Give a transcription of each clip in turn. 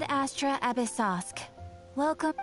Astra Abyssosk. Welcome.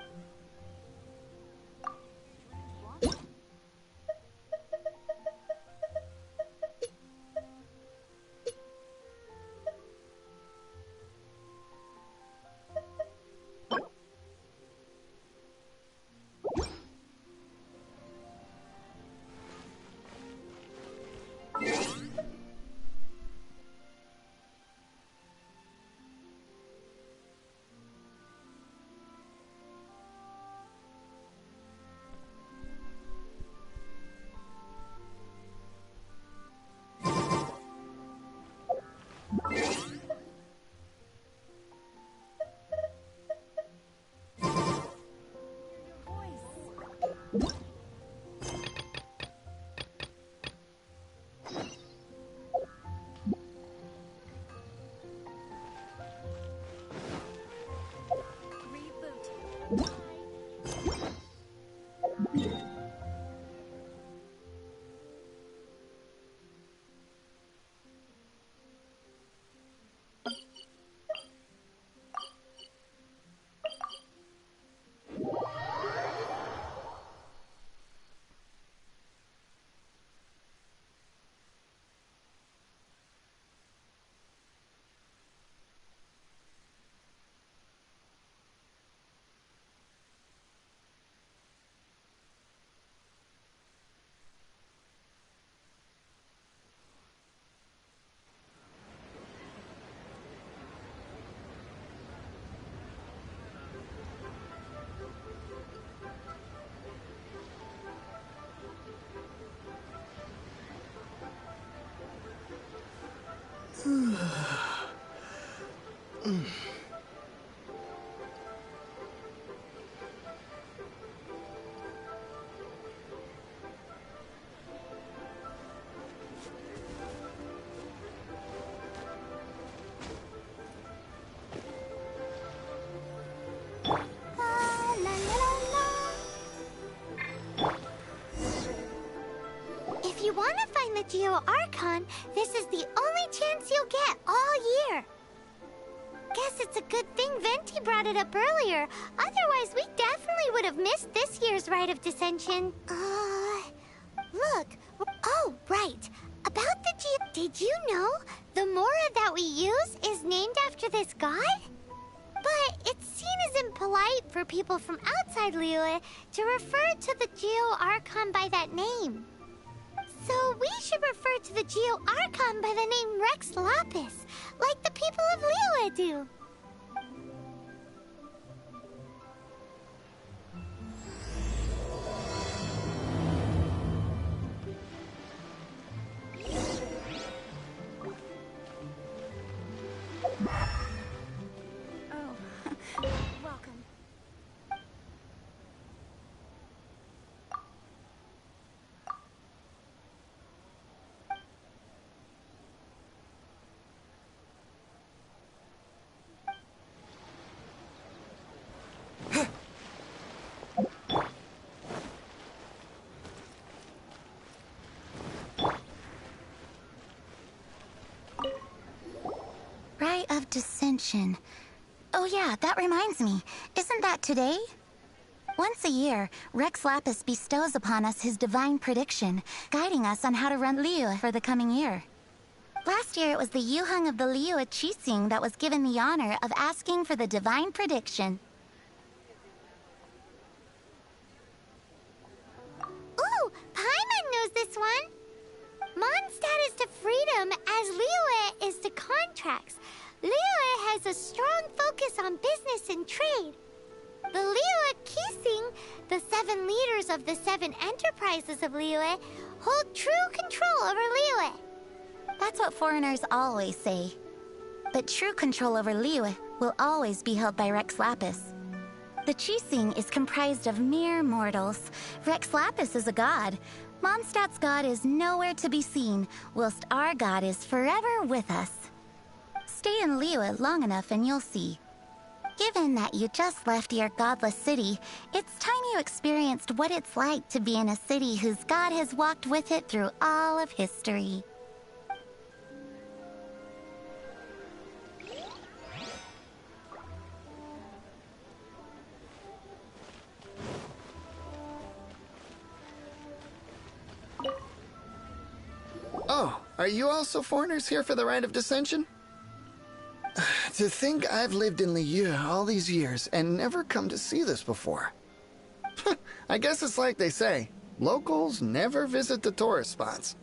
If you want to find the Geo Archon, this is the only chance you'll get all year. Guess it's a good thing Venti brought it up earlier. Otherwise, we definitely would have missed this year's Rite of Dissension. Look. Oh, right. About the Geo... Did you know the Mora that we use is named after this god? But it's seen as impolite for people from outside Liyue to refer to the Geo Archon by that name. So we should refer to the Geo Archon by the name Rex Lapis, like the people of Liyue do. Welcome. Rite of Dissension. Oh yeah, that reminds me. Isn't that today? Once a year, Rex Lapis bestows upon us his divine prediction, guiding us on how to run Liyue for the coming year. Last year it was the Yuheng of the Liyue Qixing that was given the honor of asking for the divine prediction. Ooh, Paimon knows this one! Mondstadt is to freedom as Liyue is to contracts. Liyue has a strong focus on business and trade. The Liyue Qixing, the 7 leaders of the 7 enterprises of Liyue, hold true control over Liyue. That's what foreigners always say. But true control over Liyue will always be held by Rex Lapis. The Qixing is comprised of mere mortals. Rex Lapis is a god. Mondstadt's god is nowhere to be seen, whilst our god is forever with us. Stay in Liyue long enough and you'll see. Given that you just left your godless city, it's time you experienced what it's like to be in a city whose god has walked with it through all of history. are you also foreigners here for the Rite of Descension? To think I've lived in Liyue all these years and never come to see this before. I guess it's like they say, locals never visit the tourist spots.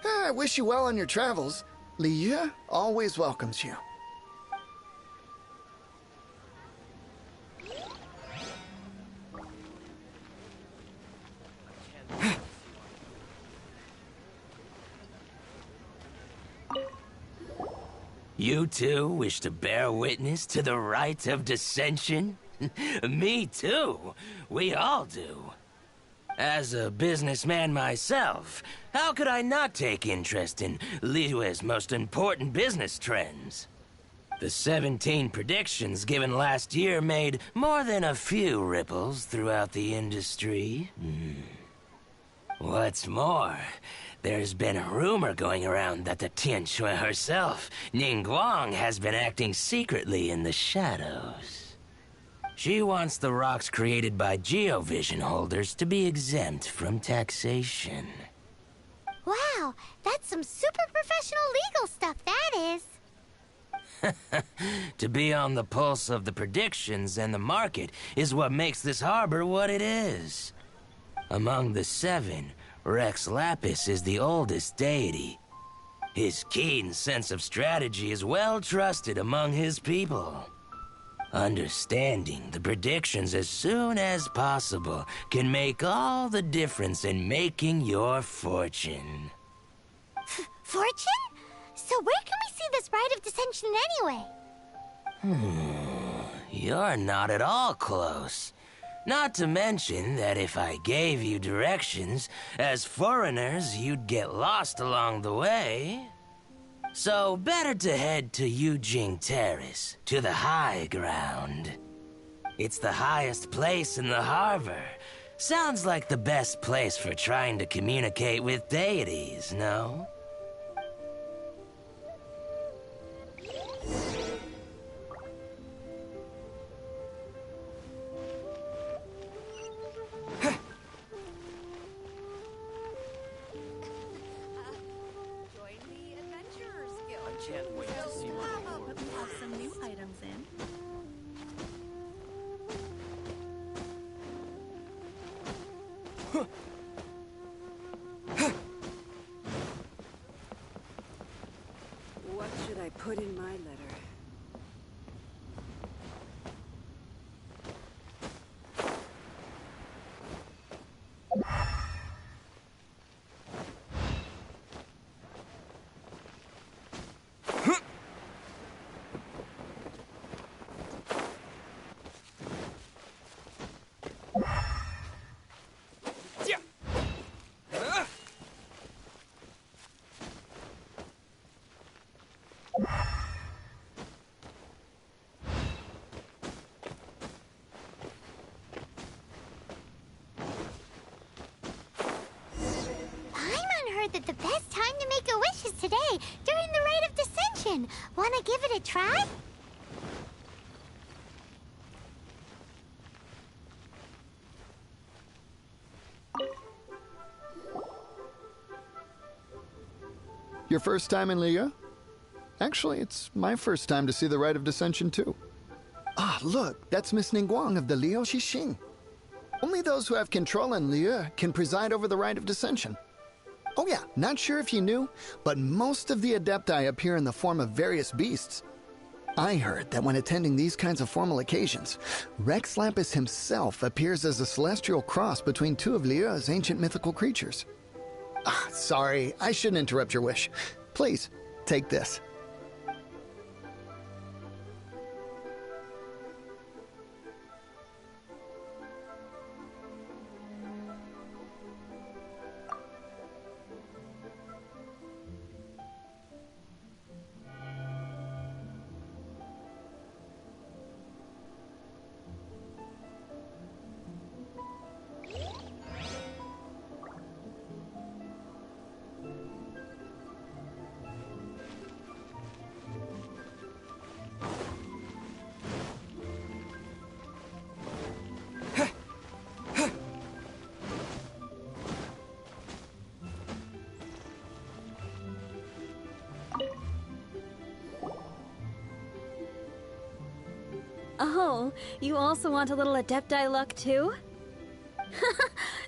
I wish you well on your travels. Liyue always welcomes you. You too wish to bear witness to the rite of descension? Me too. We all do. As a businessman myself, how could I not take interest in Liyue's most important business trends? The 17 predictions given last year made more than a few ripples throughout the industry. What's more, there's been a rumor going around that the Tianshui herself, Ningguang, has been acting secretly in the shadows. She wants the rocks created by Geovision holders to be exempt from taxation. Wow, that's some super professional legal stuff, that is. To be on the pulse of the predictions and the market is what makes this harbor what it is. Among the 7, Rex Lapis is the oldest deity. His keen sense of strategy is well trusted among his people. Understanding the predictions as soon as possible can make all the difference in making your fortune. Fortune? So where can we see this Rite of Descension anyway? You're not at all close. Not to mention that if I gave you directions, as foreigners, you'd get lost along the way. So better to head to Yujing Terrace, to the high ground. It's the highest place in the harbor. Sounds like the best place for trying to communicate with deities, no? What should I put in my letter? That the best time to make a wish is today, during the Rite of Descension. Wanna give it a try? Your first time in Liyue? Actually, it's my first time to see the Rite of Descension too. Ah, look, that's Miss Ningguang of the Liu Xixing. Only those who have control in Liyue can preside over the Rite of Descension. Oh yeah, not sure if you knew, but most of the Adepti appear in the form of various beasts. I heard that when attending these kinds of formal occasions, Rex Lapis himself appears as a celestial cross between 2 of Liyue's ancient mythical creatures. Ah, sorry, I shouldn't interrupt your wish. Please, take this. Oh, you also want a little Adepti luck too?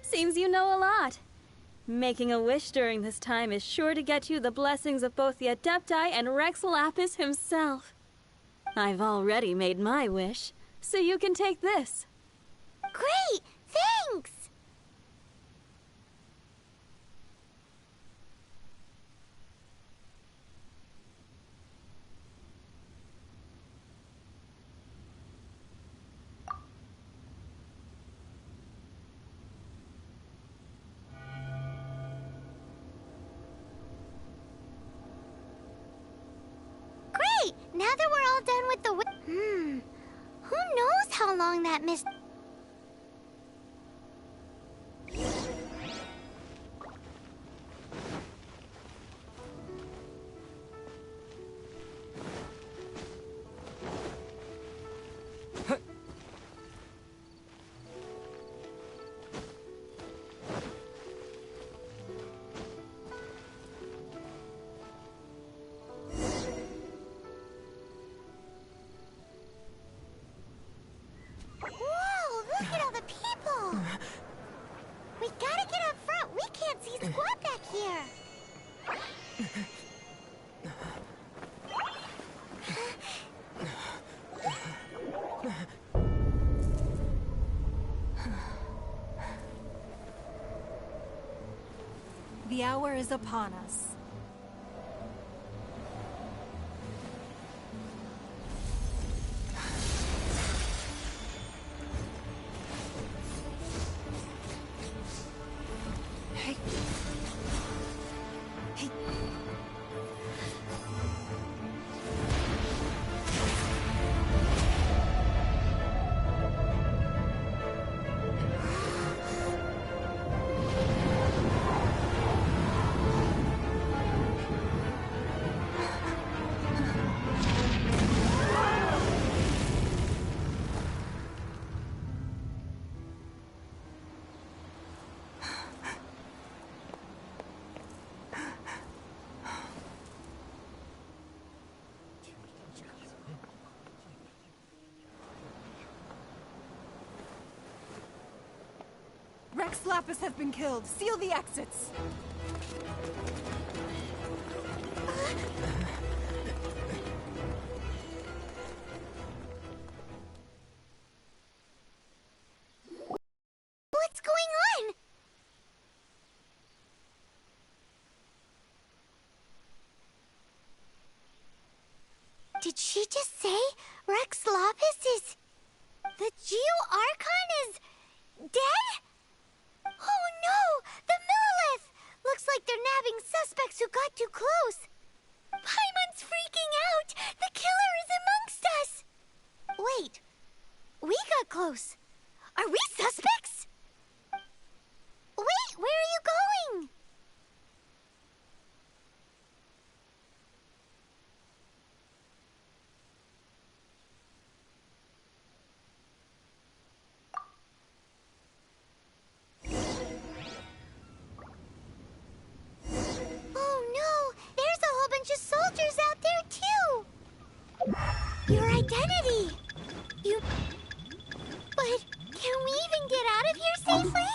Seems you know a lot. Making a wish during this time is sure to get you the blessings of both the Adepti and Rex Lapis himself. I've already made my wish, so you can take this. Great! Thanks! Great! Now that we're all done with the who knows how long that mist... Whoa, look at all the people! We gotta get up front. We can't see squat back here. The hour is upon us. Rex Lapis has been killed. Seal the exits. What's going on? Did she just say Rex Lapis is... The Geo Archon is... dead? Oh no! The Millelith! Looks like they're nabbing suspects who got too close. Paimon's freaking out! The killer is amongst us! Wait. We got close. Are we suspects? Wait, where are you going? Oh no! There's a whole bunch of soldiers out there too! Your identity! You... But can we even get out of here safely?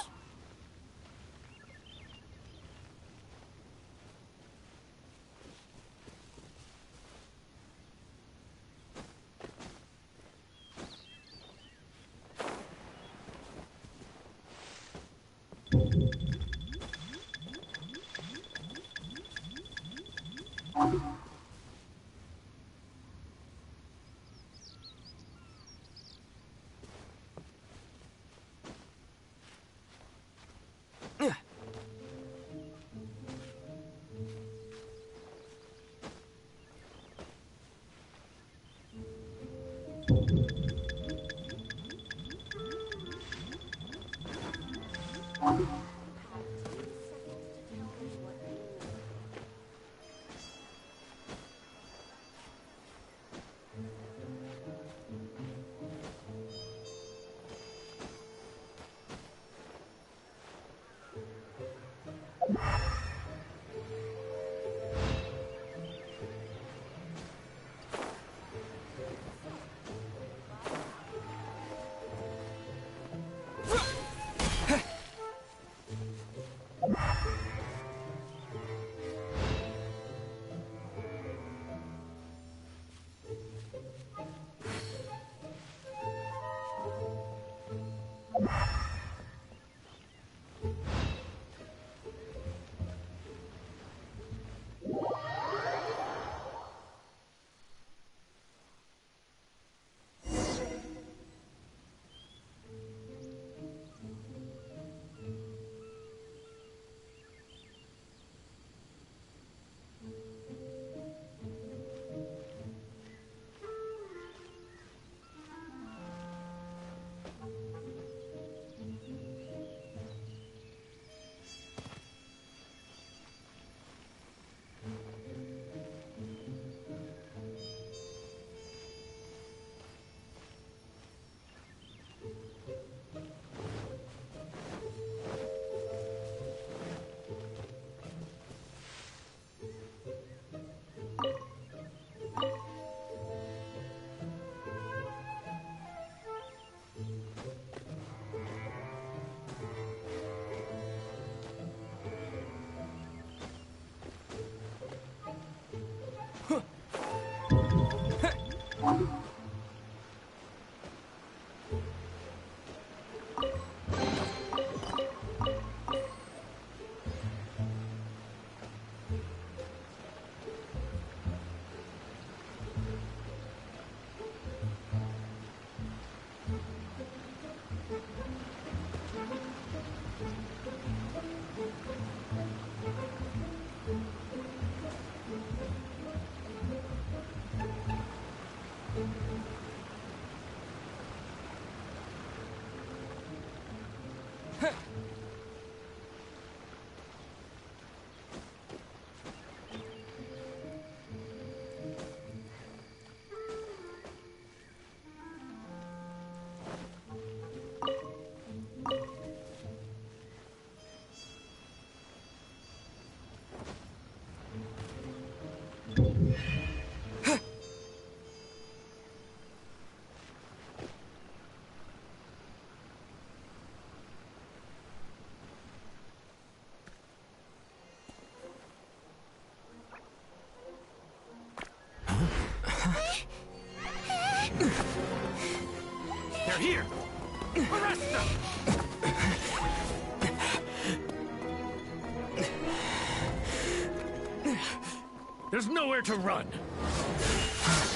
There's nowhere to run.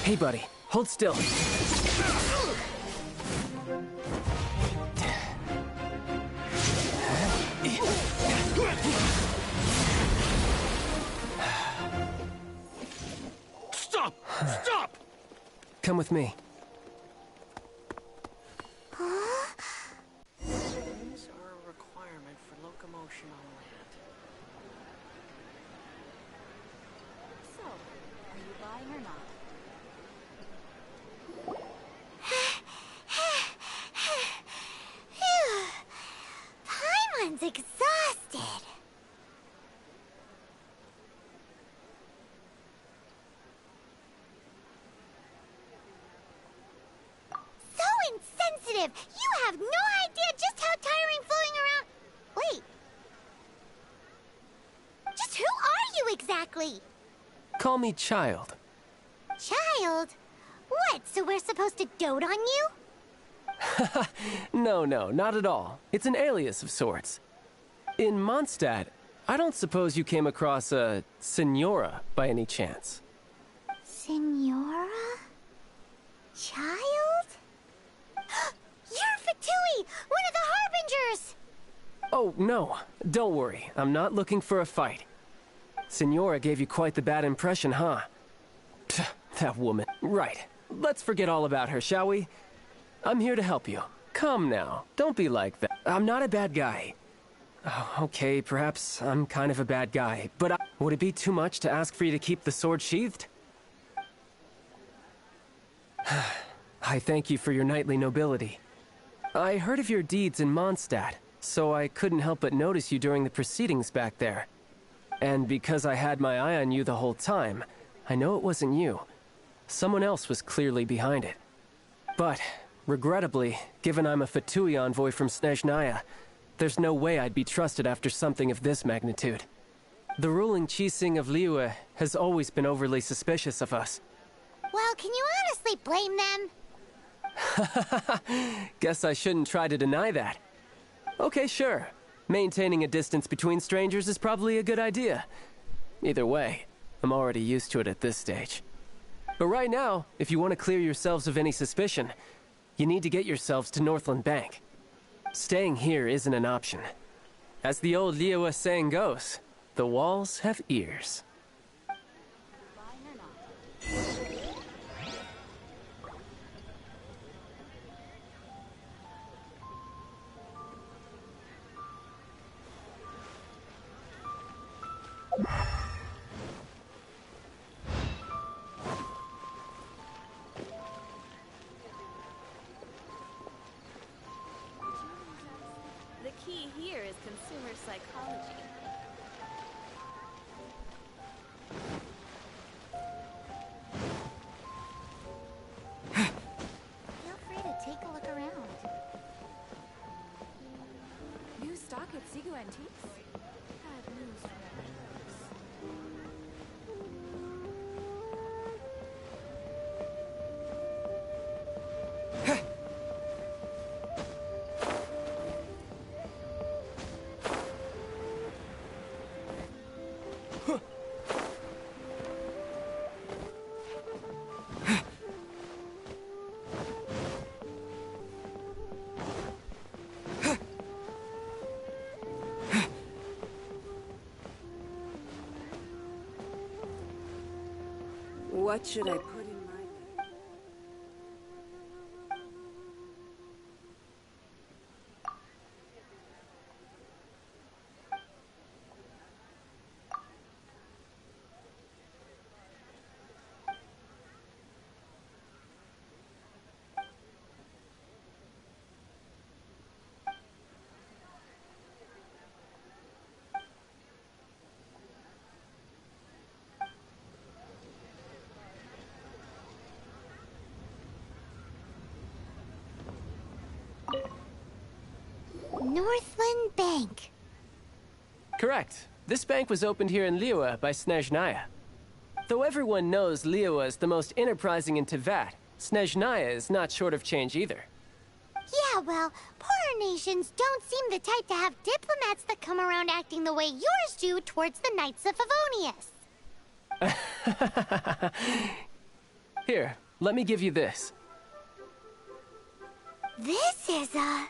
Hey, buddy. Hold still. Stop! Stop! Come with me. Wings are a requirement for locomotion on land. So, are you buying or not? Phew. Paimon's exhausted. So insensitive! You have no idea just how tiring floating around... Wait. Just who are you exactly? Call me Child. Child? What, so we're supposed to dote on you? No, not at all. It's an alias of sorts. In Mondstadt, I don't suppose you came across a Senora by any chance. Senora? Child? You're Fatui, one of the Harbingers! Oh, no. Don't worry. I'm not looking for a fight. Senora gave you quite the bad impression, huh? Pfft, that woman. Right. Let's forget all about her, shall we? I'm here to help you. Come now. Don't be like that. I'm not a bad guy. Oh, okay, perhaps I'm kind of a bad guy, but would it be too much to ask for you to keep the sword sheathed? I thank you for your knightly nobility. I heard of your deeds in Mondstadt, so I couldn't help but notice you during the proceedings back there. And because I had my eye on you the whole time, I know it wasn't you. Someone else was clearly behind it. But, regrettably, given I'm a Fatui envoy from Snezhnaya, there's no way I'd be trusted after something of this magnitude. The ruling Qixing of Liyue has always been overly suspicious of us. Well, can you honestly blame them? Guess I shouldn't try to deny that. Okay, sure. Maintaining a distance between strangers is probably a good idea. Either way, I'm already used to it at this stage. But right now, if you want to clear yourselves of any suspicion, you need to get yourselves to Northland Bank. Staying here isn't an option. As the old Liyue saying goes, the walls have ears. The key here is consumer psychology. Feel free to take a look around. New stock at Sigu Antiques? Bad news for Alex. What should I put in my... Northland Bank. Correct. This bank was opened here in Liyue by Snezhnaya. Though everyone knows Liyue is the most enterprising in Teyvat, Snezhnaya is not short of change either. Yeah, Yeah, well, poorer nations don't seem the type to have diplomats that come around acting the way yours do towards the Knights of Favonius. Here, let me give you this. This is a...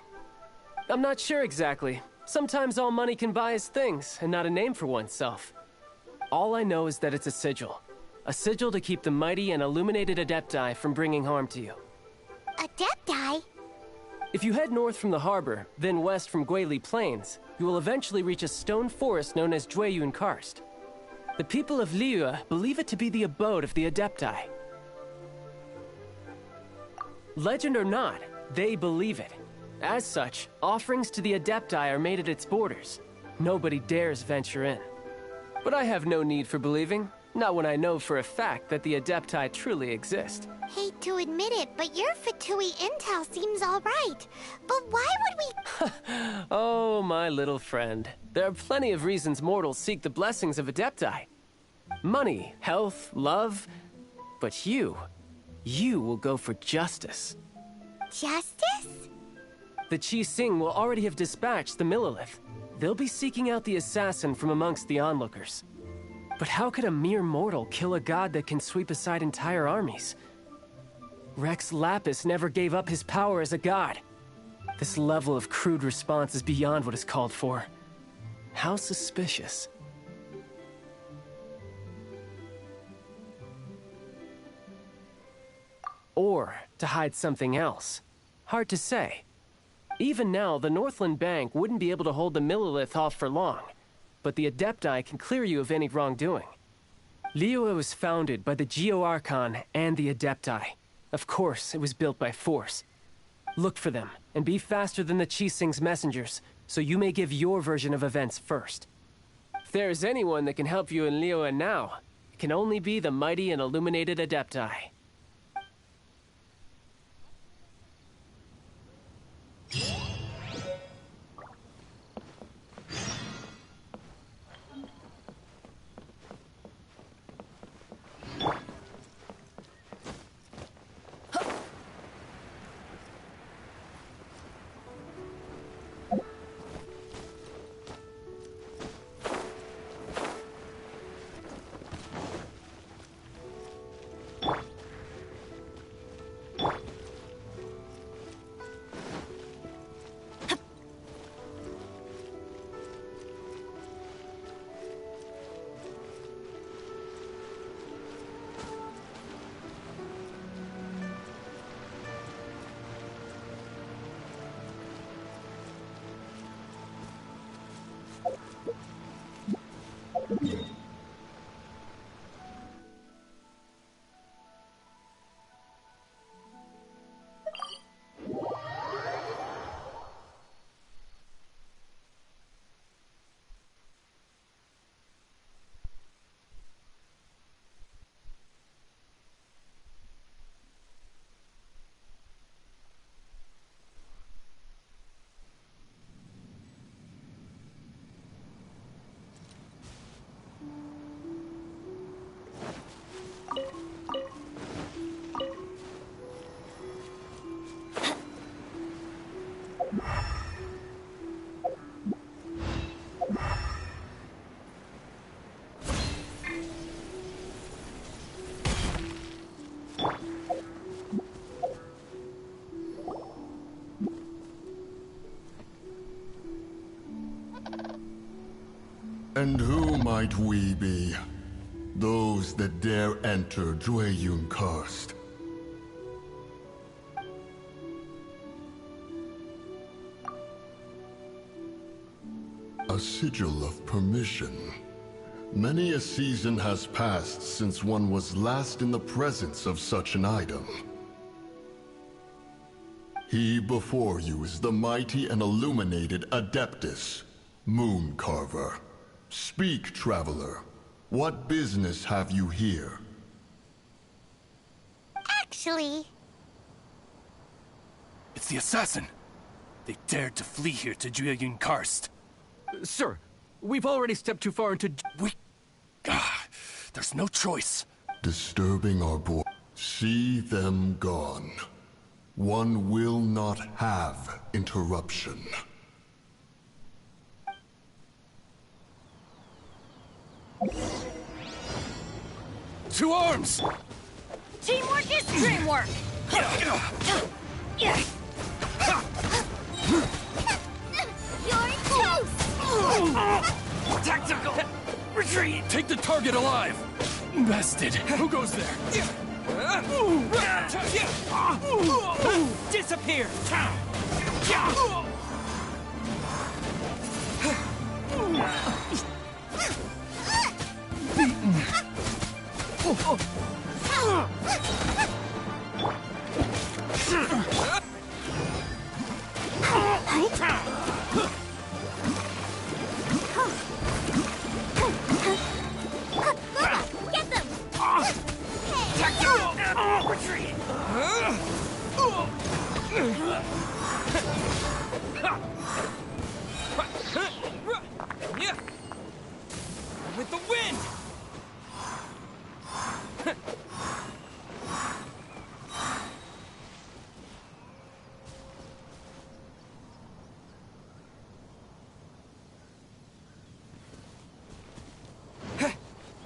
I'm not sure exactly. Sometimes all money can buy is things, and not a name for oneself. All I know is that it's a sigil. A sigil to keep the mighty and illuminated Adepti from bringing harm to you. Adepti? If you head north from the harbor, then west from Guili Plains, you will eventually reach a stone forest known as Jueyun Karst. The people of Liyue believe it to be the abode of the Adepti. Legend or not, they believe it. As such, offerings to the Adepti are made at its borders. Nobody dares venture in. But I have no need for believing, not when I know for a fact that the Adepti truly exist. Hate to admit it, but your Fatui intel seems alright. But why would we... Oh, my little friend. There are plenty of reasons mortals seek the blessings of Adepti. Money, health, love. But you will go for justice. Justice? The Qixing will already have dispatched the Millelith. They'll be seeking out the assassin from amongst the onlookers. But how could a mere mortal kill a god that can sweep aside entire armies? Rex Lapis never gave up his power as a god. This level of crude response is beyond what is called for. How suspicious. Or to hide something else. Hard to say. Even now, the Northland Bank wouldn't be able to hold the Millelith off for long, but the Adepti can clear you of any wrongdoing. Liyue was founded by the Geo-Archon and the Adepti. Of course, it was built by force. Look for them, and be faster than the Qixing's messengers, so you may give your version of events first. If there is anyone that can help you in Liyue now, it can only be the mighty and illuminated Adepti. And who might we be? Those that dare enter Jueyun Karst. A sigil of permission. Many a season has passed since one was last in the presence of such an item. He before you is the mighty and illuminated Adeptus, Mooncarver. Speak, traveler. What business have you here? Actually... It's the assassin! They dared to flee here to Jueyun Karst. Sir, we've already stepped too far into... There's no choice. Disturbing our boy. See them gone. One will not have interruption. To arms! Teamwork is dreamwork! You're toast! Tactical! Retreat! Take the target alive! Bested. Who goes there? Disappear! Get them! Retreat! With the wind!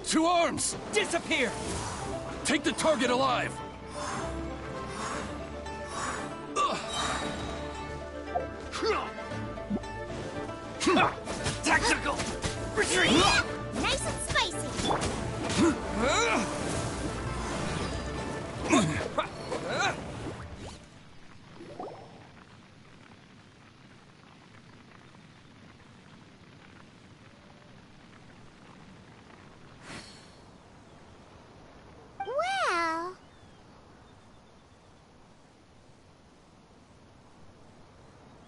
To arms! Disappear! Take the target alive! Tactical! Retreat! Nice and spicy! Well...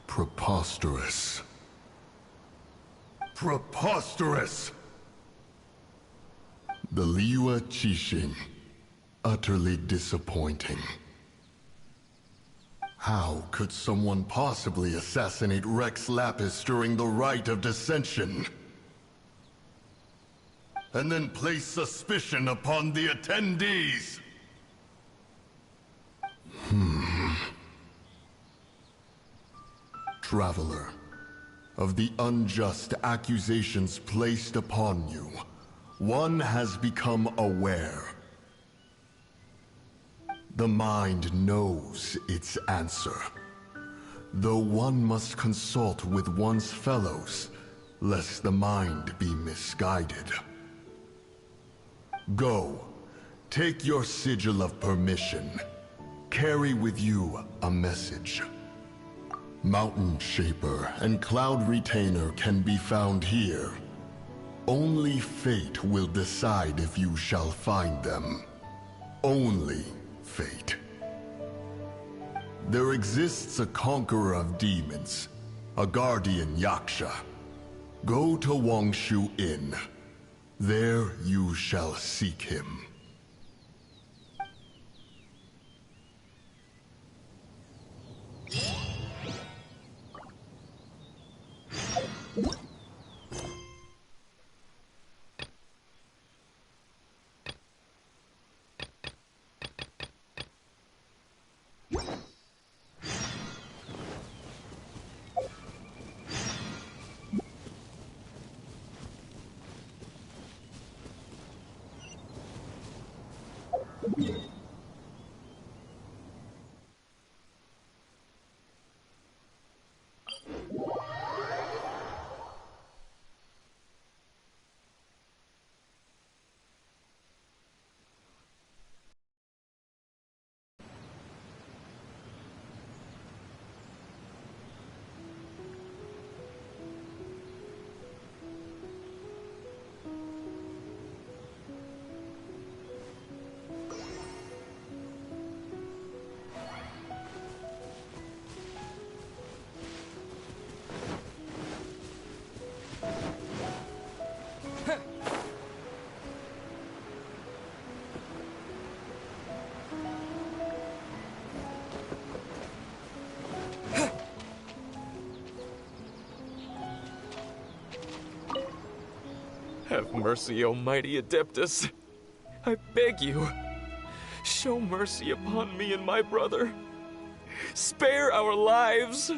Preposterous. Preposterous! The Liyue Qixing. Utterly disappointing. How could someone possibly assassinate Rex Lapis during the Rite of Dissension? And then place suspicion upon the attendees? Traveler, of the unjust accusations placed upon you, one has become aware. The mind knows its answer, though one must consult with one's fellows, lest the mind be misguided. Go, take your sigil of permission. Carry with you a message. Mountain Shaper and Cloud Retainer can be found here. Only fate will decide if you shall find them. Only fate. There exists a conqueror of demons, a guardian Yaksha. Go to Wangshu Inn. There you shall seek him. Have mercy, O mighty Adeptus. I beg you, show mercy upon me and my brother. Spare our lives!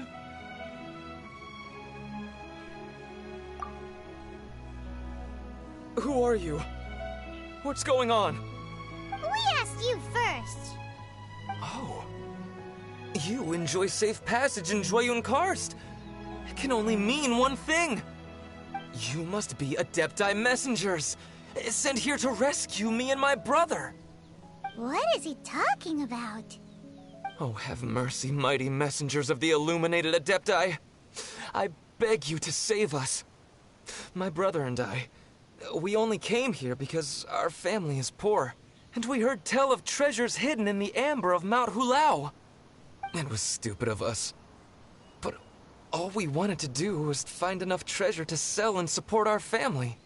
Who are you? What's going on? We asked you first. Oh. You enjoy safe passage in Jueyun Karst. It can only mean one thing. You must be Adepti messengers, sent here to rescue me and my brother. What is he talking about? Oh, have mercy, mighty messengers of the illuminated Adepti. I beg you to save us. My brother and I, we only came here because our family is poor, and we heard tell of treasures hidden in the amber of Mount Hulao. It was stupid of us. But all we wanted to do was find enough treasure to sell and support our family.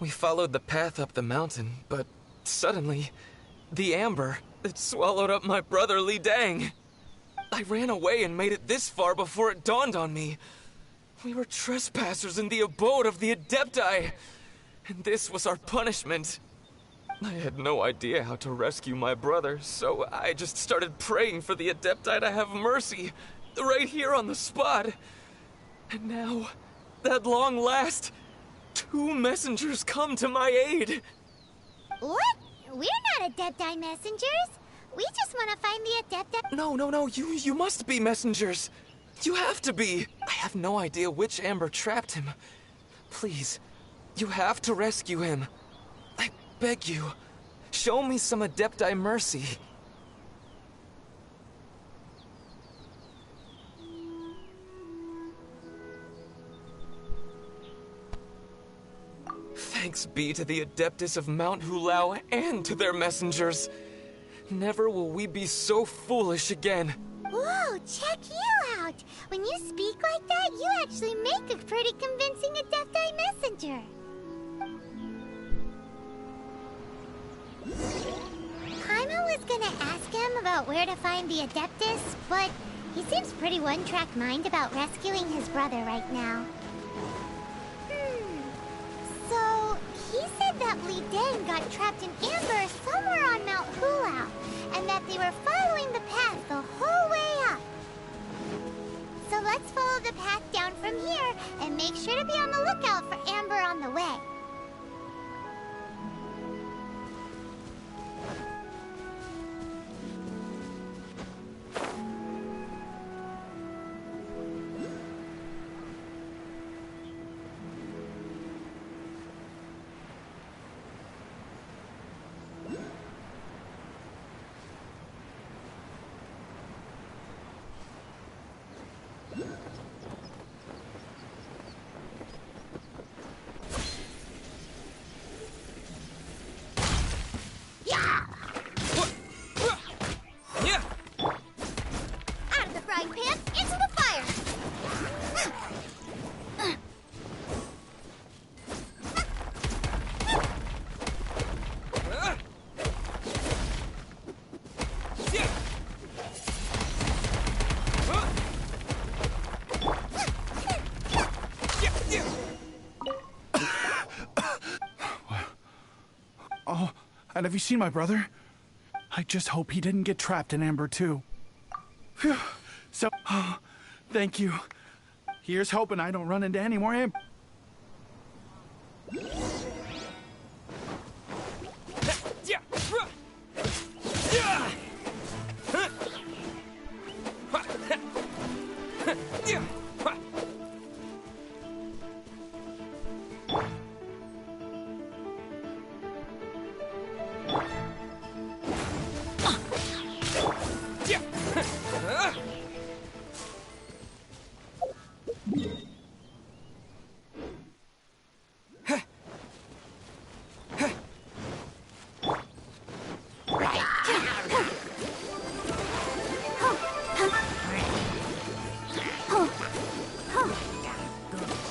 We followed the path up the mountain, but suddenly, the amber, it swallowed up my brother Li Dang. I ran away and made it this far before it dawned on me. We were trespassers in the abode of the Adepti, and this was our punishment. I had no idea how to rescue my brother, so I just started praying for the Adepti to have mercy, right here on the spot. And now, at long last, 2 messengers come to my aid. What? We're not Adepti messengers. We just want to find the Adepti. No, you must be messengers. You have to be. I have no idea which amber trapped him. Please, you have to rescue him. I beg you, show me some Adepti mercy. Thanks be to the Adeptus of Mount Hulao and to their messengers. Never will we be so foolish again. Whoa, check you out! When you speak like that, you actually make a pretty convincing Adepti messenger. Paimon was gonna ask him about where to find the Adeptus, but he seems pretty one-track mind about rescuing his brother right now. So, he said that Li Dang got trapped in amber somewhere on Mount Hulao, and that they were following the path the whole way up. So let's follow the path down from here, and make sure to be on the lookout for amber on the way. Out of the frying pan, into the fire! Oh, and have you seen my brother? I just hope he didn't get trapped in amber too. Phew. So, thank you. Here's hoping I don't run into any more amber.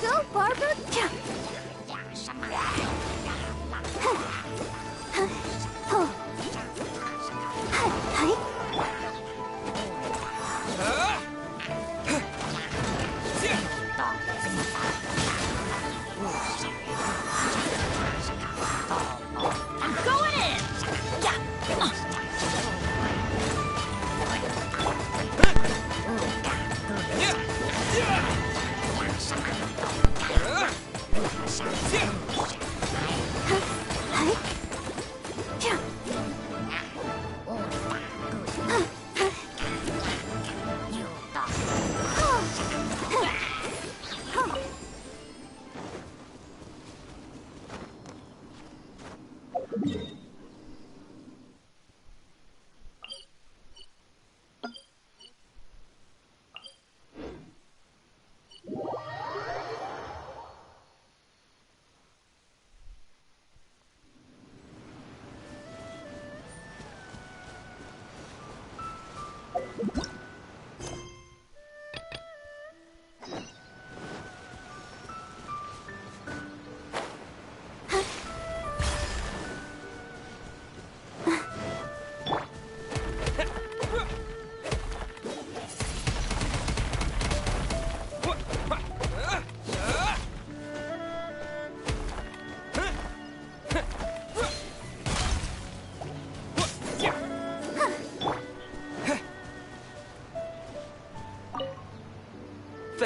Go, Barbara! I'm going in! Yeah!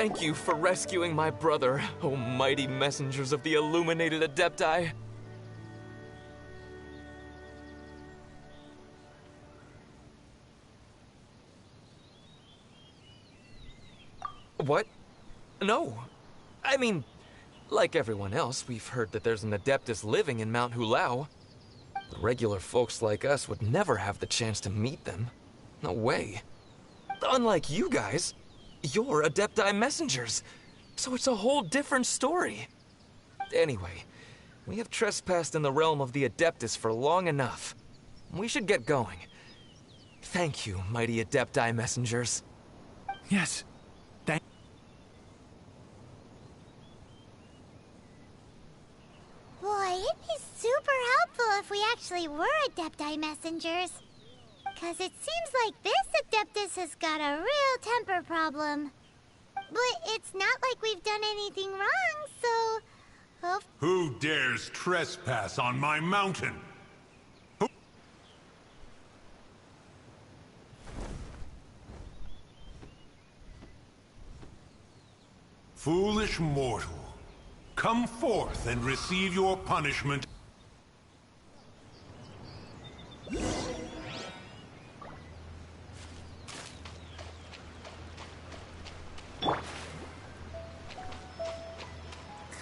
Thank you for rescuing my brother, O mighty messengers of the illuminated Adepti. What? No. I mean, like everyone else, we've heard that there's an Adeptus living in Mount Hulao. But regular folks like us would never have the chance to meet them. No way. Unlike you guys, you're Adepti messengers, so it's a whole different story. Anyway, we have trespassed in the realm of the Adeptus for long enough. We should get going. Thank you, mighty Adepti messengers. Yes. Boy, it'd be super helpful if we actually were Adepti messengers. 'Cause it seems like this Adeptus has got a real temper problem. But it's not like we've done anything wrong, so... Who dares trespass on my mountain? Foolish mortal, come forth and receive your punishment.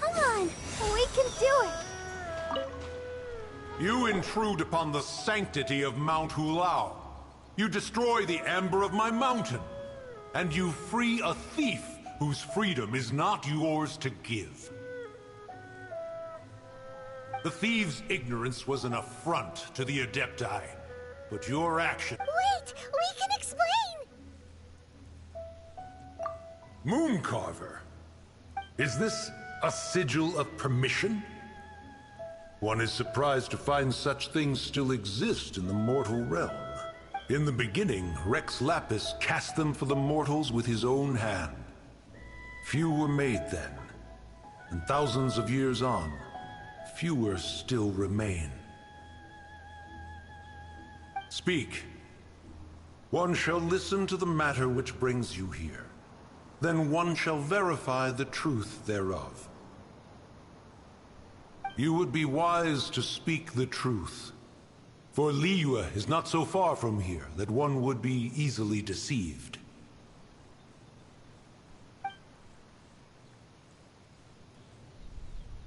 Come on, we can do it! You intrude upon the sanctity of Mount Hulao. You destroy the amber of my mountain. And you free a thief whose freedom is not yours to give. The thief's ignorance was an affront to the Adepti, but your action... Wait! We can explain! Mooncarver, is this a sigil of permission? One is surprised to find such things still exist in the mortal realm. In the beginning, Rex Lapis cast them for the mortals with his own hand. Few were made then, and thousands of years on, fewer still remain. Speak. One shall listen to the matter which brings you here. Then one shall verify the truth thereof. You would be wise to speak the truth, for Liyue is not so far from here that one would be easily deceived.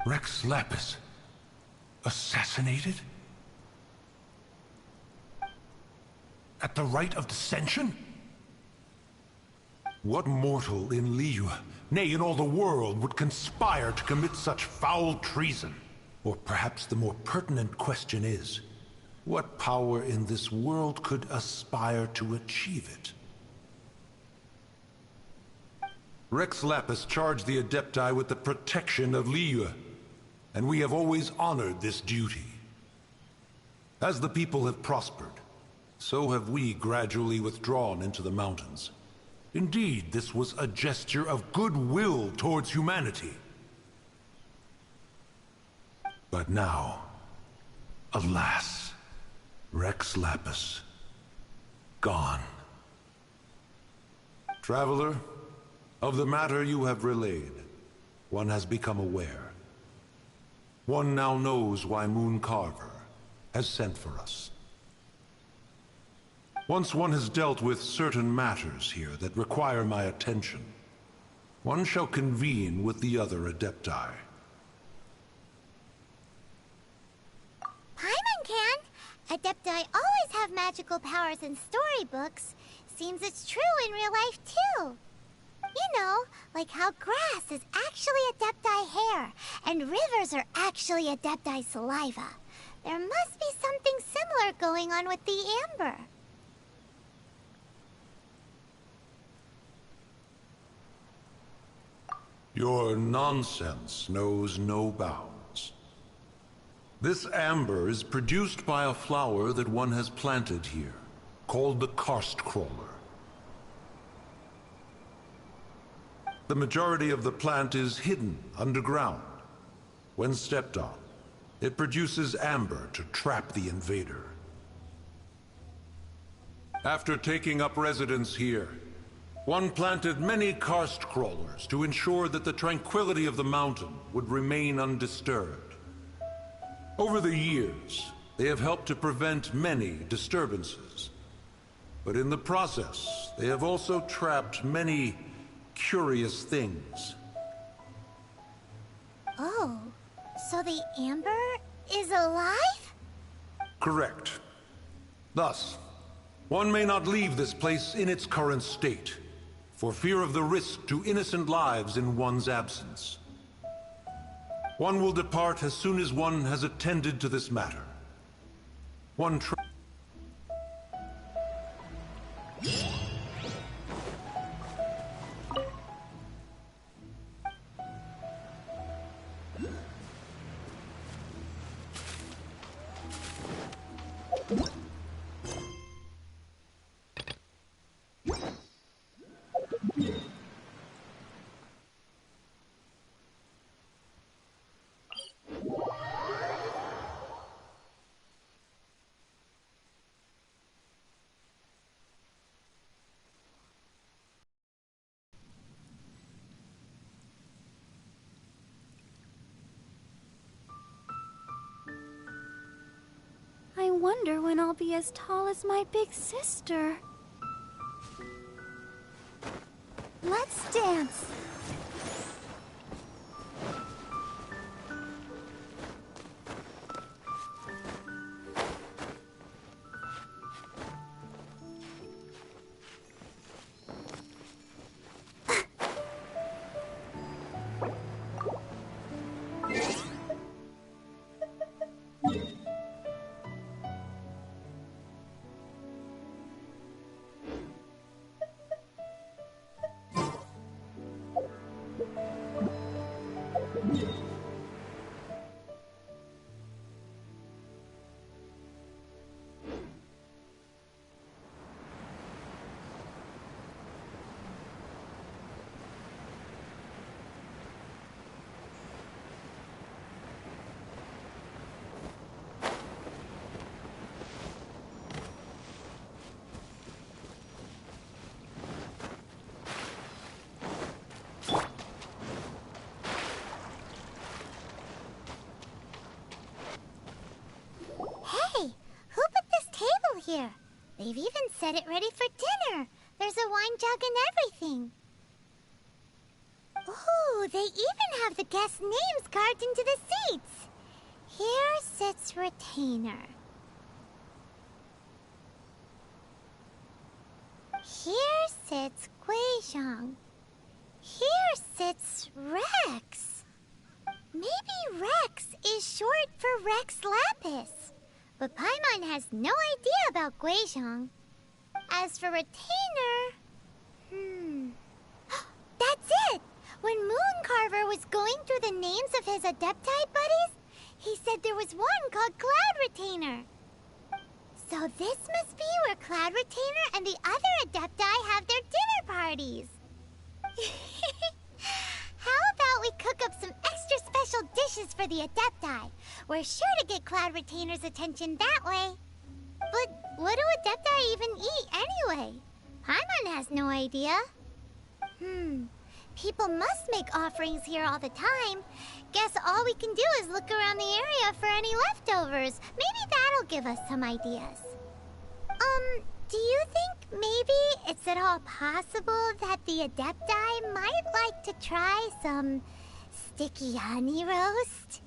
Rex Lapis, assassinated? At the rite of dissension? What mortal in Liyue, nay, in all the world, would conspire to commit such foul treason? Or perhaps the more pertinent question is, what power in this world could aspire to achieve it? Rex Lapis charged the Adepti with the protection of Liyue, and we have always honored this duty. As the people have prospered, so have we gradually withdrawn into the mountains. Indeed, this was a gesture of goodwill towards humanity. But now, alas, Rex Lapis, gone. Traveler, of the matter you have relayed, one has become aware. One now knows why Mooncarver has sent for us. Once one has dealt with certain matters here that require my attention, one shall convene with the other Adepti. Paimon can! Adepti always have magical powers in storybooks. Seems it's true in real life, too. You know, like how grass is actually Adepti hair, and rivers are actually Adepti saliva. There must be something similar going on with the amber. Your nonsense knows no bounds. This amber is produced by a flower that one has planted here, called the Karstcrawler. The majority of the plant is hidden underground. When stepped on, it produces amber to trap the invader. After taking up residence here, one planted many karst crawlers to ensure that the tranquility of the mountain would remain undisturbed. Over the years, they have helped to prevent many disturbances. But in the process, they have also trapped many curious things. Oh, so the Amber is alive? Correct. Thus, one may not leave this place in its current state, for fear of the risk to innocent lives in one's absence. One will depart as soon as one has attended to this matter. One I wonder when I'll be as tall as my big sister. Let's dance. Here. They've even set it ready for dinner. There's a wine jug and everything. Ooh, they even have the guests' names carved into the seats. Here sits Retainer. Here sits Guizhong. Here sits Rex. Maybe Rex is short for Rex Lapis. But Paimon has no idea about Guizhong. As for Retainer... That's it! When Mooncarver was going through the names of his Adepti buddies, he said there was one called Cloud Retainer. So this must be where Cloud Retainer and the other Adepti have their dinner parties. How about we cook up some extra special dishes for the Adepti? We're sure to get Cloud Retainer's attention that way. But what do Adepti even eat anyway? Paimon has no idea. People must make offerings here all the time. Guess all we can do is look around the area for any leftovers. Maybe that'll give us some ideas. Do you think maybe it's at all possible that the Adepti might like to try some sticky honey roast?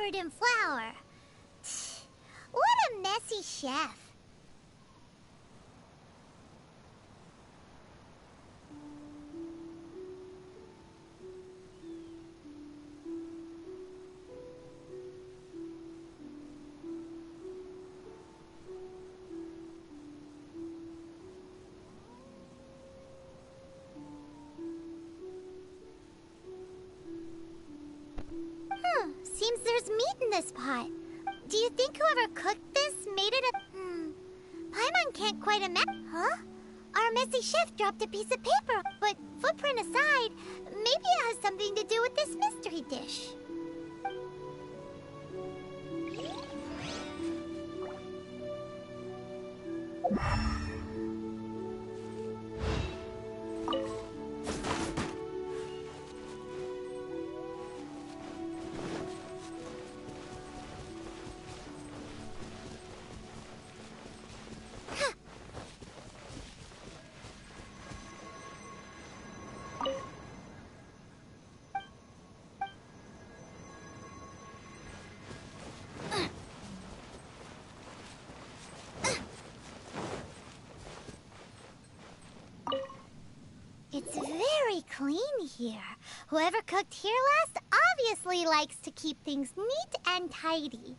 covered in flour. What a messy chef. Seems there's meat in this pot. Do you think whoever cooked this made it a... Paimon can't quite imagine... Huh? Our messy chef dropped a piece of paper, but footprint aside, maybe it has something to do with this mystery dish. It's very clean here. Whoever cooked here last obviously likes to keep things neat and tidy.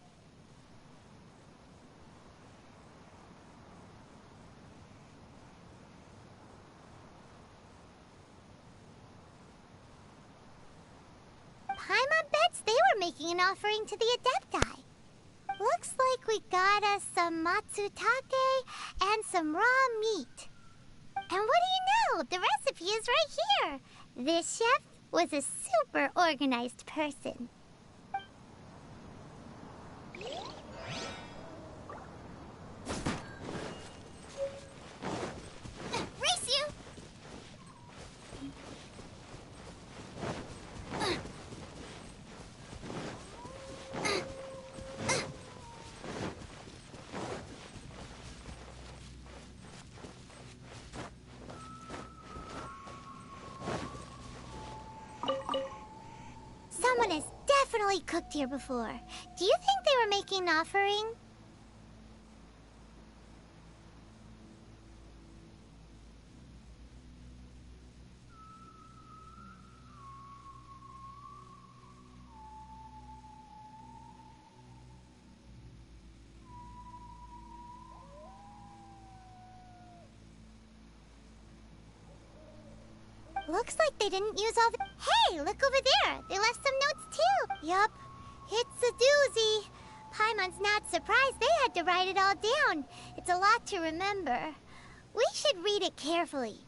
Paimon bets they were making an offering to the Adepti. Looks like we got us some matsutake and some raw meat. And what do you know? The recipe is right here. This chef was a super organized person. Race you! Someone has definitely cooked here before. Do you think they were making an offering? Looks like they didn't use all the... Hey, look over there! They left some notes too! Yup, it's a doozy. Paimon's not surprised they had to write it all down. It's a lot to remember. We should read it carefully.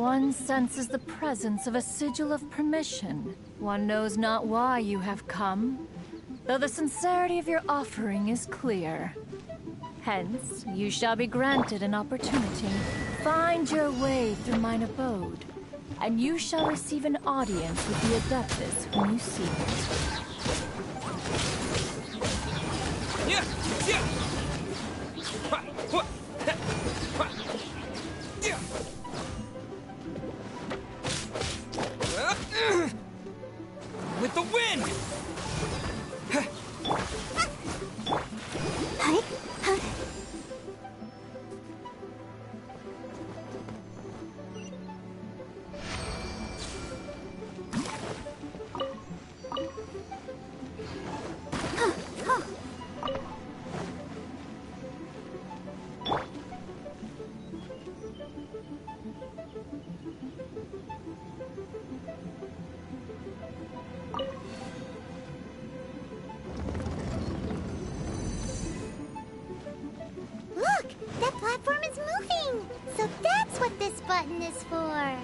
One senses the presence of a sigil of permission. One knows not why you have come, though the sincerity of your offering is clear. Hence, you shall be granted an opportunity. Find your way through mine abode, and you shall receive an audience with the Adeptus whom you seek. Yeah! Yeah! With the wind! Look! That platform is moving! So that's what this button is for!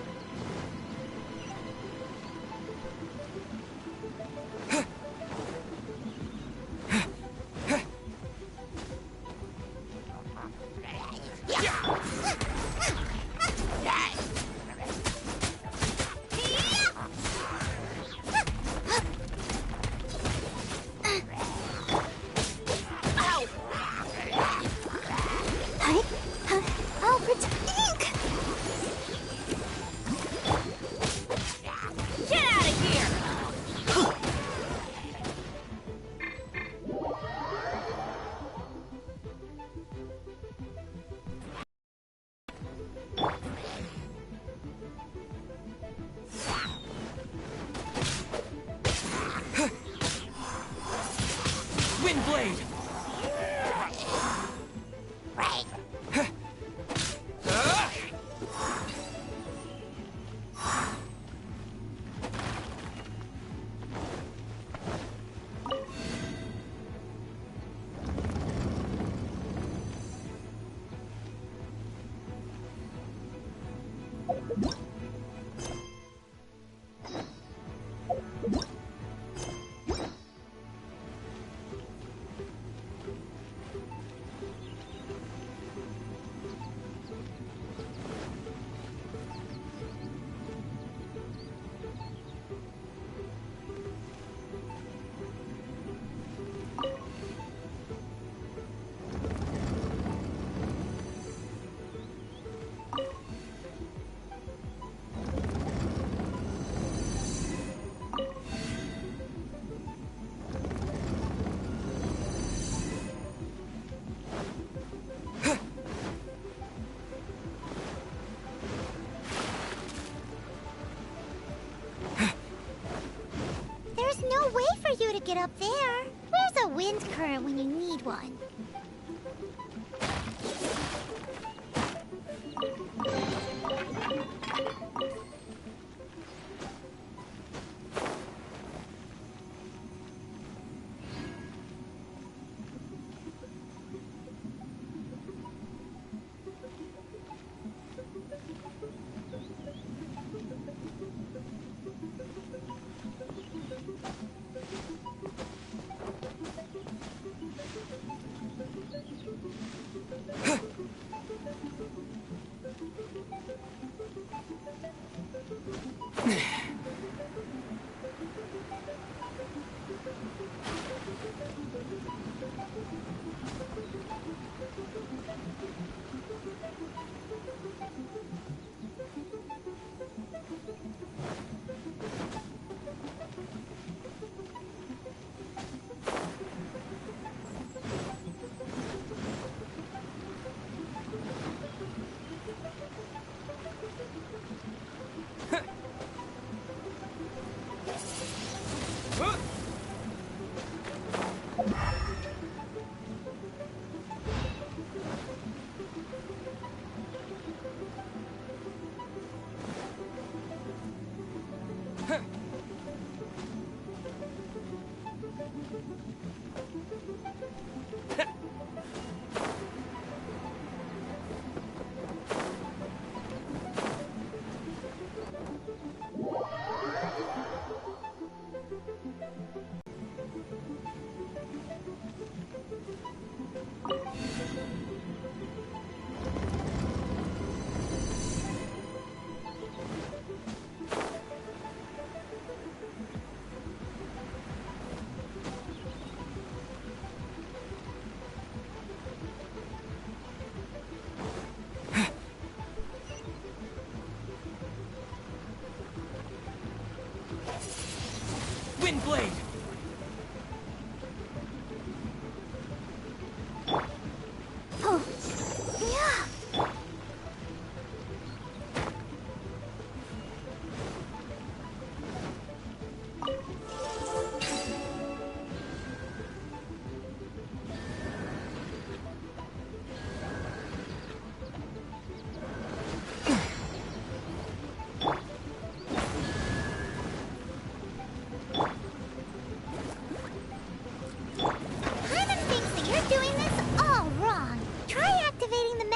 Windblade! There's no way for you to get up there. Where's a wind current when you need one?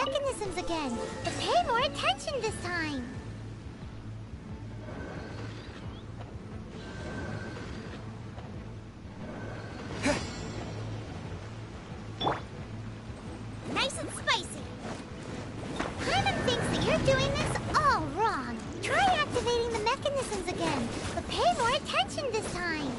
mechanisms again, but pay more attention this time. Nice and spicy. Paimon thinks that you're doing this all wrong. Try activating the mechanisms again, but pay more attention this time.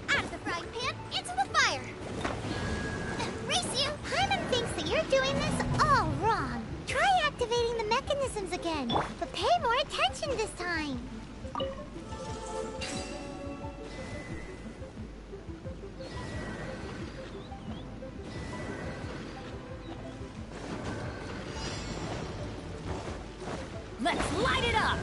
Out of the frying pan, into the fire. Race you! Paimon thinks that you're doing this all wrong. Try activating the mechanisms again, but pay more attention this time. Let's light it up!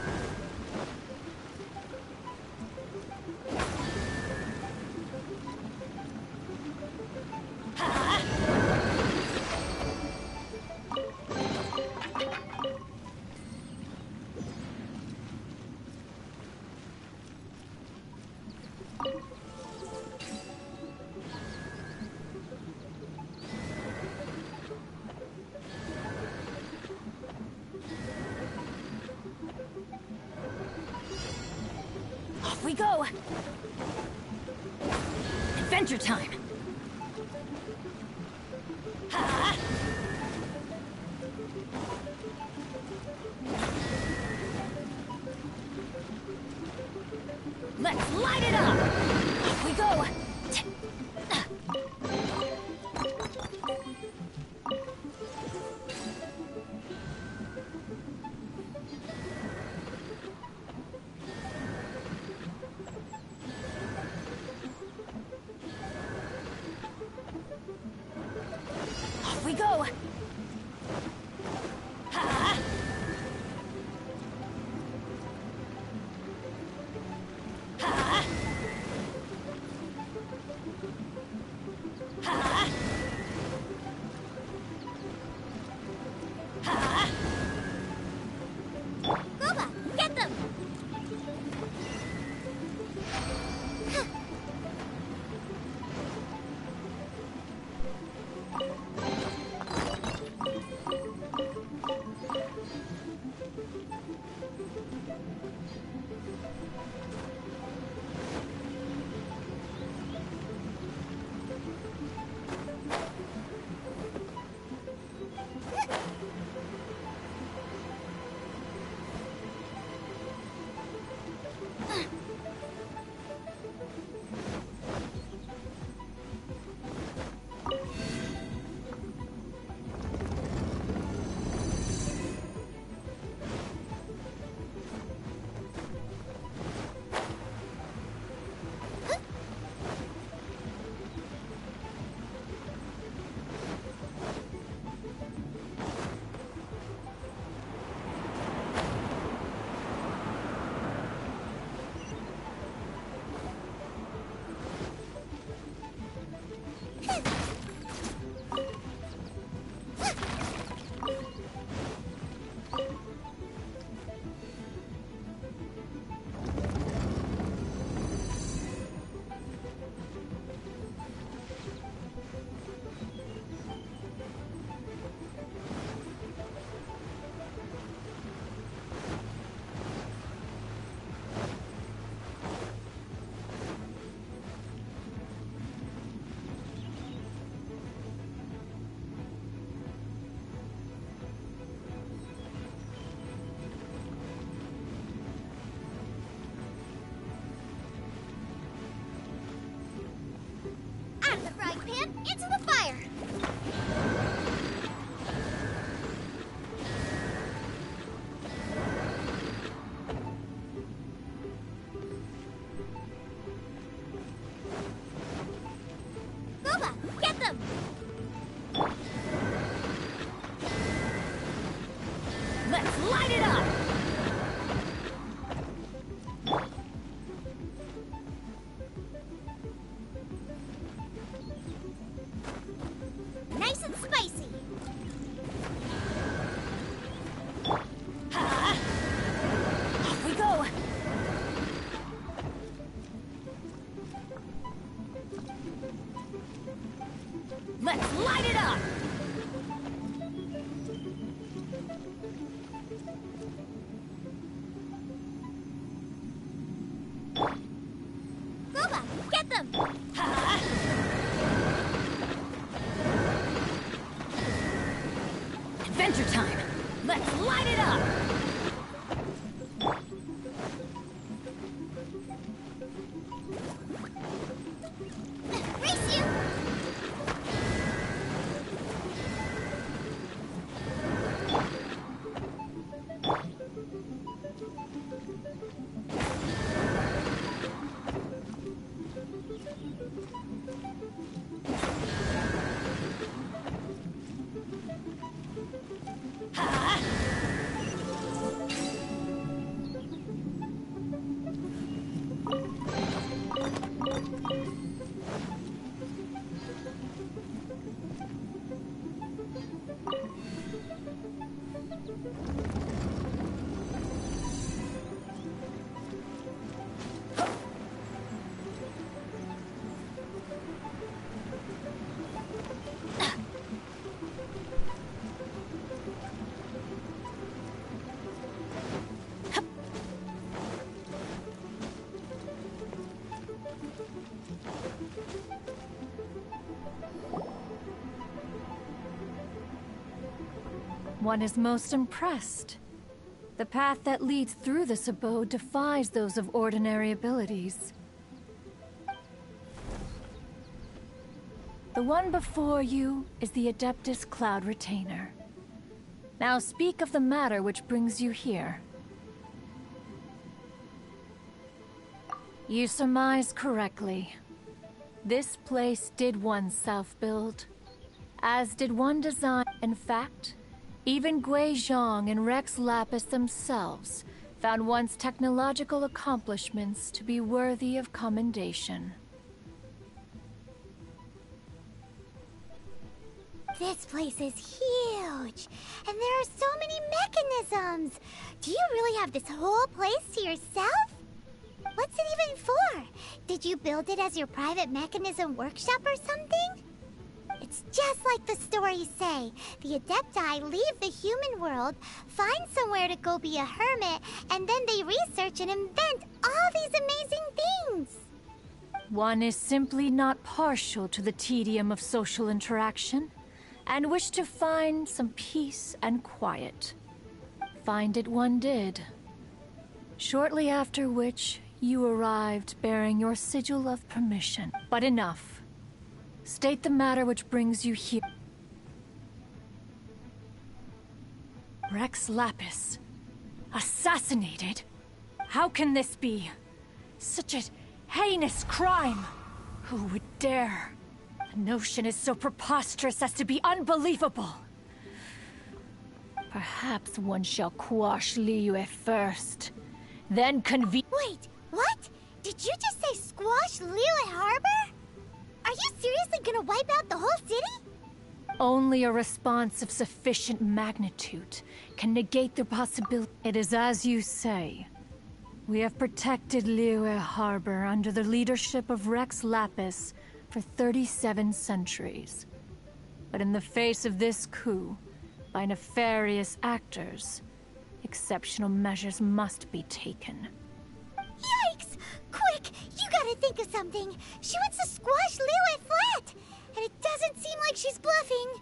Off we go! Adventure time! Ha! Let's light it up! Off we go! Off we go! Ha! Ha! Ha! Ha! Goba, get them! Out of the frying pan, into the fire! Goba, get them! Let's light it up! Nice and spicy! adventure time! Let's light it up! Race you! One is most impressed. The path that leads through this abode defies those of ordinary abilities. The one before you is the Adeptus Cloud Retainer. Now speak of the matter which brings you here. You surmise correctly. This place did once self-build, as did one design. In fact, even Gui Zhang and Rex Lapis themselves found once technological accomplishments to be worthy of commendation. This place is huge, and there are so many mechanisms. Do you really have this whole place to yourself? What's it even for? Did you build it as your private mechanism workshop or something? It's just like the stories say. The Adepti leave the human world, find somewhere to go be a hermit, and then they research and invent all these amazing things. One is simply not partial to the tedium of social interaction, and wished to find some peace and quiet. Find it one did. Shortly after which, you arrived bearing your sigil of permission. But enough. State the matter which brings you here. Rex Lapis. Assassinated? How can this be? Such a heinous crime! Who would dare? The notion is so preposterous as to be unbelievable. Perhaps one shall quash Liyue first, then convene— Wait, what? Did you just say squash Liyue Harbor? Are you seriously gonna wipe out the whole city? Only a response of sufficient magnitude can negate the possibility. It is as you say. We have protected Liyue Harbor under the leadership of Rex Lapis for 37 centuries. But in the face of this coup, by nefarious actors, exceptional measures must be taken. Yikes! Quick, you gotta think of something. She wants to squash Liyue flat, and it doesn't seem like she's bluffing.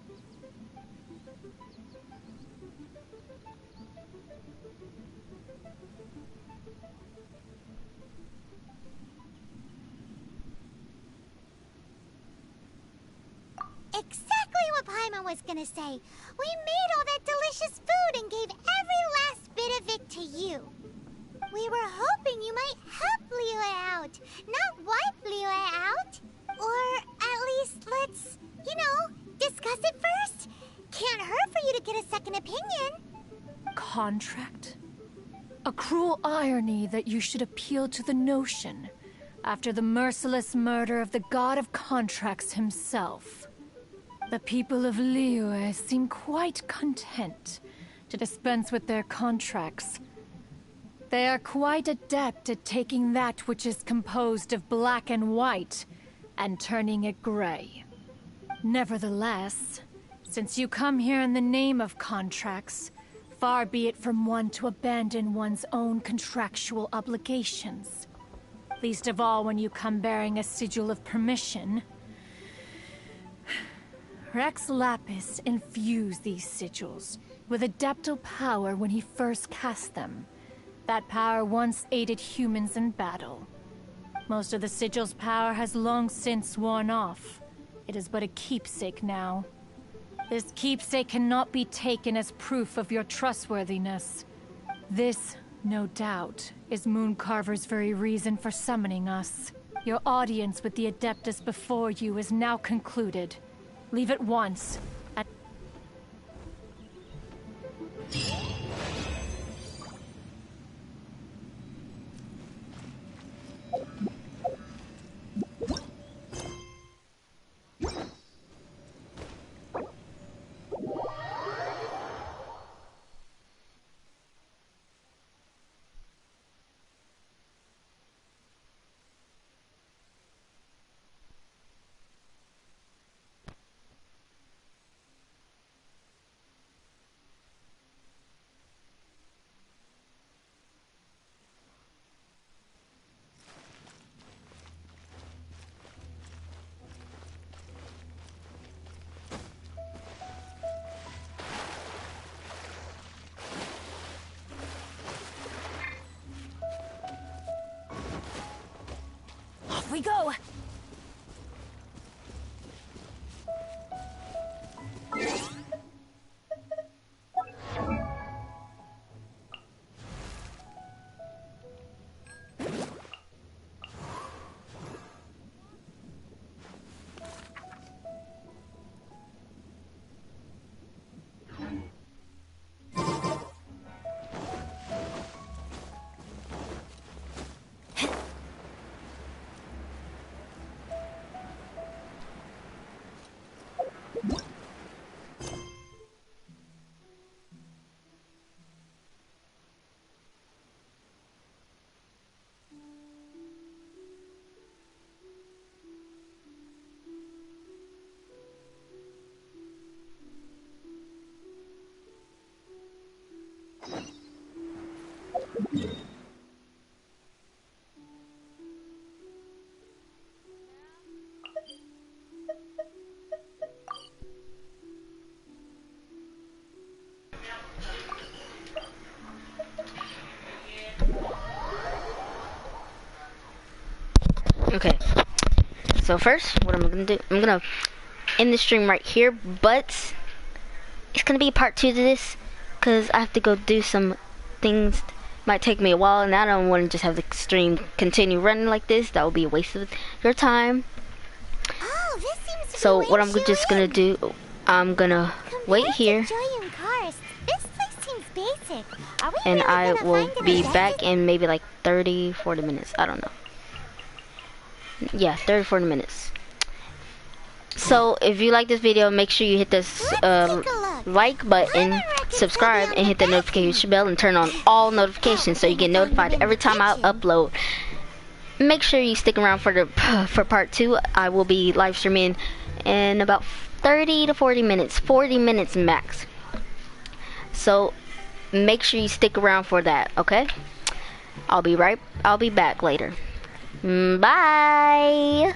Exactly what Paimon was gonna say. We made all that delicious food and gave every last bit of it to you. We were hoping you might help Liyue out, not wipe Liyue out. Or at least let's, discuss it first. Can't hurt for you to get a second opinion. Contract? A cruel irony that you should appeal to the notion after the merciless murder of the god of contracts himself. The people of Liyue seem quite content to dispense with their contracts. They are quite adept at taking that which is composed of black and white and turning it gray. Nevertheless, since you come here in the name of contracts, far be it from one to abandon one's own contractual obligations. Least of all when you come bearing a sigil of permission. Rex Lapis infused these sigils with adeptal power when he first cast them. That power once aided humans in battle. Most of the sigil's power has long since worn off. It is but a keepsake now. This keepsake cannot be taken as proof of your trustworthiness. This, no doubt, is Mooncarver's very reason for summoning us. Your audience with the Adeptus before you is now concluded. Leave at once. Off we go! Okay, so first, what I'm gonna do, I'm gonna end the stream right here, but it's gonna be a part 2 to this, because I have to go do some things. Might take me a while, and I don't want to just have the stream continue running like this. That would be a waste of your time. Oh, this seems to So be what I'm just gonna do, I'm gonna wait here, This place seems basic. Are we and really I gonna will find an be adeptus? back in maybe like 30-40 minutes. I don't know. Yeah, 30-40 minutes. So if you like this video, make sure you hit this like button, subscribe, and hit the notification bell, and turn on all notifications so you get notified every time I upload. Make sure you stick around for part 2. I will be live streaming in about 30 to 40 minutes, 40 minutes max. So make sure you stick around for that, okay? I'll be back later. Bye.